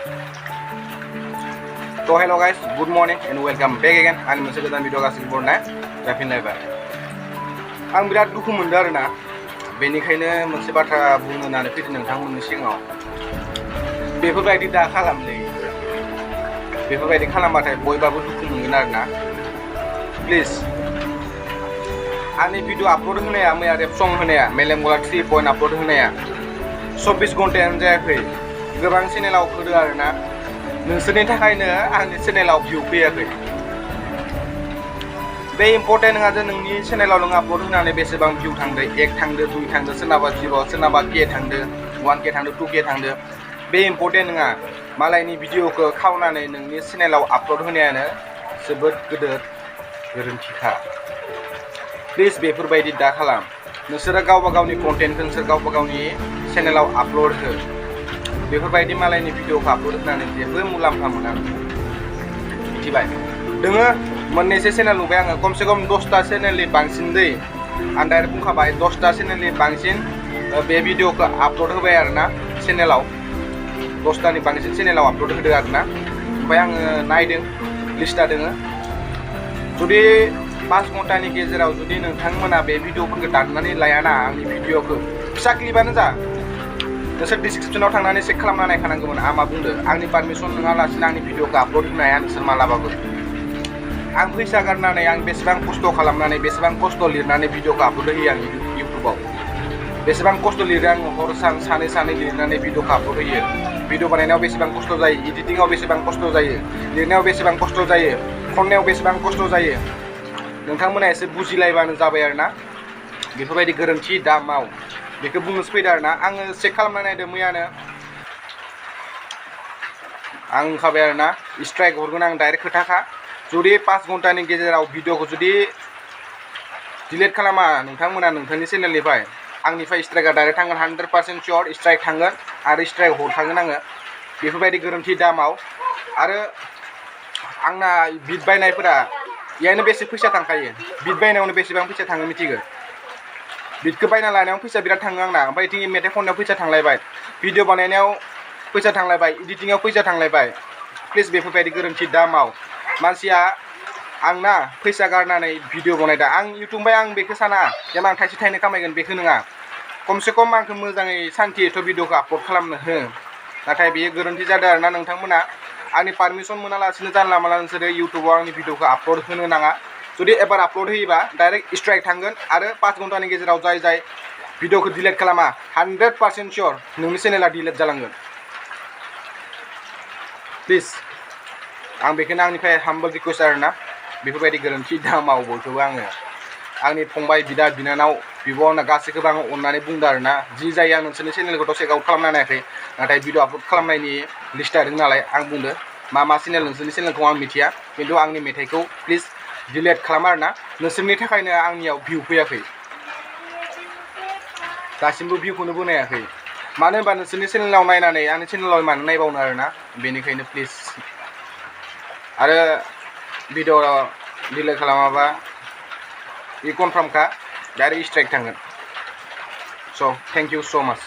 So hello guys, good morning and welcome back again. आंनि मोनसे गोदान भिडिअ गासिबो बरनाय जाफिनलायबाय। आं बिराद दुखु मोनदों आरोना, बेनिखायनो मोनसे बाथ्रा बुंनो होननानै फैदों नोंथांमोननि सिगाङाव। बेफोरबायदि दा खालामलै, बेफोरबायदि खालामबाथाय बयबाबो दुखु मोनगोन आरोना। प्लिज आंनि भिडिअ आपल'ड होनाया मैया रेप सं होनाया मेलेमगला 3 पइन्ट आपल'ड होनाया 24 घन्टायानो जायाखै। गोबां चेनेलाव होदो आरोना, नोंसोरनि थाखायनो आंनि चेनेलाव भिउ फैयाखै। बे इम्पर्टेन्ट नङा जे नोंनि चेनेलाव नों आपल'ड होनानै बेसेबां भिउ थांदो, 1 थांदो, 2 थांदो, सोरनाबा 0, सोरनाबा K थांदो, 1K थांदो, 2K थांदो। बे इम्पर्टेन्ट नङा। मालायनि भिडिअखौ खावनानै नोंनि चेनेलाव आपल'ड होनायानो जोबोद गिदिर गोरोन्थिखा। प्लिज बेफोरबायदि दा खालाम। नोंसोरो गावबा गावनि कन्टेन्टखौ नोंसोर गावबा गावनि चेनेलाव आपल'ड हो। बेफोरबायदि मालायनि भिडिअखौ आपल'ड होनानै जेबो मुलाम्फा मोना। मिथिबाय? दोङो मोननैसो चेनेल नुबाय आङो, खमसे खम 10टा चेनेलनि बांसिन दै। आं डाइरेक्ट बुंखाबाय 10टा चेनेलनि बांसिन बे भिडिअखौ आपल'ड होबाय आरोना चेनेलाव। 10टानि बांसिन चेनेलाव आपल'ड होदो आरोना। ओमफ्राय आङो नायदों, लिस्टआ दोङो। जुदि 5 घन्टानि गेजेराव जुदि नोंथांमोना बे भिडिअफोरखौ दाननानै लायाना, आंनि भिडिअखौ फिसा क्लिपानो जा, नोंसोर डिसक्रिपसनाव थांनानै चेक खालामना नायखानांगौमोन आं मा बुंदों। आंनि पारमिसन नङालासिनो आंनि भिडिअखौ आपल'ड होनो हाया नोंसोर मालाबाबो। आं फैसा गारनानै, आं बेसेबां खस्थ' खालामनानै, बेसेबां खस्थ' लिरनानै भिडिअखौ आपल'ड होयो आं इउटुबाव। बेसेबां खस्थ' लिरो आङो, हर सान सानै लिरनानै भिडिअखौ आपल'ड होयो। भिडिअ बानायनायाव बेसेबां खस्थ' जायो, एडिटिंआव बेसेबां खस्थ' जायो, लिरनायाव बेसेबां खस्थ' जायो, खननायाव बेसेबां खस्थ' जायो। नोंथांमोना एसे बुजिलायबानो जाबाय आरोना। बेफोरबायदि गोरोन्थि दा माव, बेखौ बुंनोसो फैदों आरोना। आङो चेक खालामना नायदों मैयानो, आं होनखाबाय आरोना स्ट्राइक हरगोन आं, डाइरेक्ट खोथाखा। जुदि 5 घन्टानि गेजेराव भिडिअखौ जुदि डिलिट खालामा नोंथांमोना नोंथांनि चेनेलनिफ्राय, आंनिफ्राय स्ट्राइकआ डाइरेक्ट थांगोन। 100% सियर स्ट्राइक थांगोन आरो स्ट्राइक हरखागोन आङो। बेफोरबायदि गोरोन्थि दा माव। आरो आंना बिट बायनायफोरा यानो बेसे फैसा थांखायो, बिट बायनायावनो बेसेबां फैसा थाङो मिथिगो। बिटखौ बायना लानायाव फैसा बिराद थाङो आंना, ओमफ्राय इथिं मेथाइ खननायाव फैसा थांलायबाय, भिडिअ बानायनायाव फैसा थांलायबाय, एडिटिंआव फैसा थांलायबाय। प्लिज बेफोरबायदि गोरोन्थि दा माव। मानसिया आंना फैसा गारनानै भिडिअ बनायदा, आं इउटुबनिफ्राय आं बेखौ साना जेनेबा आं थाइसे थाइनै खामायगोन बेखौ नङा। खमसे खम आंखौ मोजाङै सान्थियैथ' भिडिअखौ आपल'ड खालामनो हो। नाथाय बेयो गोरोन्थि जादों आरोना नोंथांमोना। आंनि पारमिसन मोनालासिनो जानला मानला नोंसोरो इउटुबाव आंनि भिडिअखौ आपल'ड होनो नाङा। जुदि एबार आपल'ड होयोबा डाइरेक्ट स्ट्राइक थांगोन आरो 5 घन्टानि गेजेराव जाय भिडिअखौ डिलिट खालामा 100% सियर नोंनि चेनेला डिलिट जालांगोन। प्लिज आं बेखौनो आंनिफ्राय हाम्बल रिकुवेस्ट आरोना। बेफोरबायदि गोरोन्थि दा माव बयखौबो। आङो आंनि फंबाय, बिदा, बिनानाव, बिब' आंना गासैखौबो आं अननानै बुंदों आरोना। जि जायो आं नोंसोरनि चेनेलखौथ' चेक आउट खालामना नायाखै, नाथाय भिडिअ आपल'ड खालामनायनि लिस्टआ दं नालाय आं बुंदो मा चेनेल नोंसोरनि चेनेलखौ आं मिथिया, खिन्थु आंनि मेथाइखौ प्लिज डिलिट खालाम आरोना। नोंसोरनि थाखायनो आंनियाव भिउ फैयाखै, दासिमबो भिउखौनो बनायाखै। मानो होनबा नोंसोरनि चेनेलाव नायनानै आंनि चेनेलाव मानो नायबावनो आरोना। बेनिखायनो प्लिज। आरो भिडिअ डिलिट खालामाबा बे कनफार्मखा डाइरेक्ट स्ट्राइक थांगोन। स' थेंक इउ स' माच।